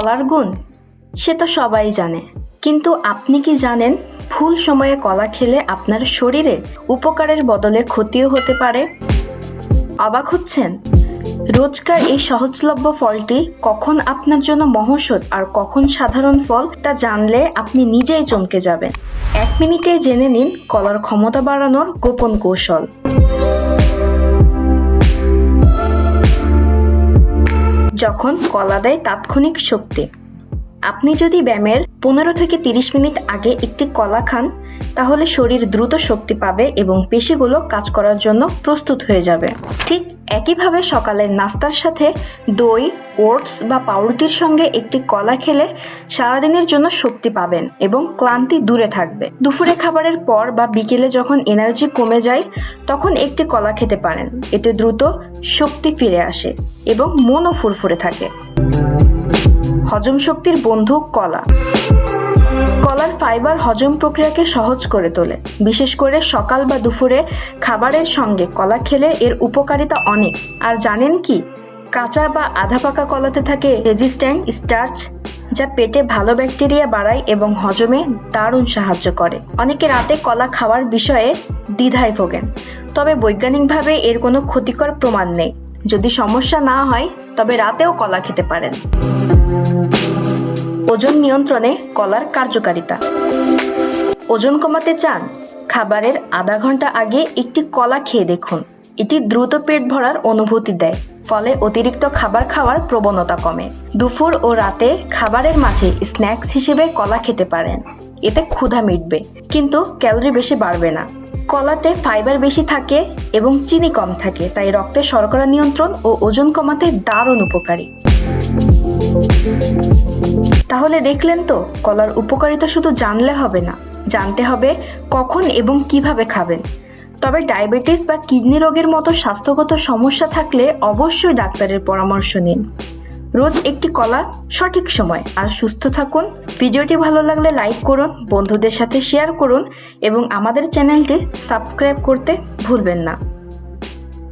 কলার গুণ সে তো সবাই জানে, কিন্তু আপনি কি জানেন ভুল সময়ে কলা খেলে আপনার শরীরে উপকারের বদলে ক্ষতিও হতে পারে? অবাক হচ্ছেন? রোজকার এই সহজলভ্য ফলটি কখন আপনার জন্য মহৌষধ আর কখন সাধারণ ফল তা জানলে আপনি নিজেই চমকে যাবেন। 1 মিনিটে জেনে নিন কলার ক্ষমতা বাড়ানোর গোপন কৌশল। যখন কলা দেয় তাৎক্ষণিক শক্তি। আপনি যদি ব্যায়ামের 15 থেকে 30 মিনিট আগে একটি কলা খান, তাহলে শরীর দ্রুত শক্তি পাবে এবং পেশিগুলো কাজ করার জন্য প্রস্তুত হয়ে যাবে। ঠিক একইভাবে সকালের নাস্তার সাথে দই, ওটস বা পাউরুটির সঙ্গে একটি কলা খেলে সারাদিনের জন্য শক্তি পাবেন এবং ক্লান্তি দূরে থাকবে। দুপুরে খাবারের পর বা বিকেলে যখন এনার্জি কমে যায়, তখন একটি কলা খেতে পারেন। এতে দ্রুত শক্তি ফিরে আসে এবং মনও ফুরফুরে থাকে। হজম শক্তির বন্ধু কলা। কলার ফাইবার হজম প্রক্রিয়াকে সহজ করে তোলে। বিশেষ করে সকাল বা দুপুরে খাবারের সঙ্গে কলা খেলে এর উপকারিতা অনেক। আর জানেন কি, কাঁচা বা আধা পাকা কলাতে থাকে রেজিস্ট্যান্ট স্টার্চ, যা পেটে ভালো ব্যাকটেরিয়া বাড়ায় এবং হজমে দারুণ সাহায্য করে। অনেকে রাতে কলা খাওয়ার বিষয়ে দ্বিধায় ভোগেন, তবে বৈজ্ঞানিকভাবে এর কোনো ক্ষতিকর প্রমাণ নেই। যদি সমস্যা না হয় তবে রাতেও কলা খেতে পারেন। ওজন নিয়ন্ত্রণে কলার কার্যকারিতা। ওজন কমাতে চান? খাবারের আধা ঘন্টা আগে একটি কলা খেয়ে দেখুন। এটি দ্রুত পেট ভরার অনুভূতি দেয়, ফলে অতিরিক্ত খাবার খাওয়ার প্রবণতা কমে। দুপুর ও রাতে খাবারের মাঝে স্ন্যাক্স হিসেবে কলা খেতে পারেন। এতে ক্ষুধা মিটবে, কিন্তু ক্যালোরি বেশি বাড়বে না। কলাতে ফাইবার বেশি থাকে এবং চিনি কম থাকে, তাই রক্তে শর্করা নিয়ন্ত্রণ ও ওজন কমাতে দারুণ উপকারী। তাহলে দেখলেন তো, কলার উপকারিতা শুধু জানলে হবে না, জানতে হবে কখন এবং কিভাবে খাবেন। তবে ডায়াবেটিস বা কিডনি রোগের মতো স্বাস্থ্যগত সমস্যা থাকলে অবশ্যই ডাক্তারের পরামর্শ নিন। রোজ একটি কলা সঠিক সময়। আর সুস্থ থাকুন। ভিডিওটি ভালো লাগলে লাইক করুন, বন্ধুদের সাথে শেয়ার করুন এবং আমাদের চ্যানেলটি সাবস্ক্রাইব করতে ভুলবেন না।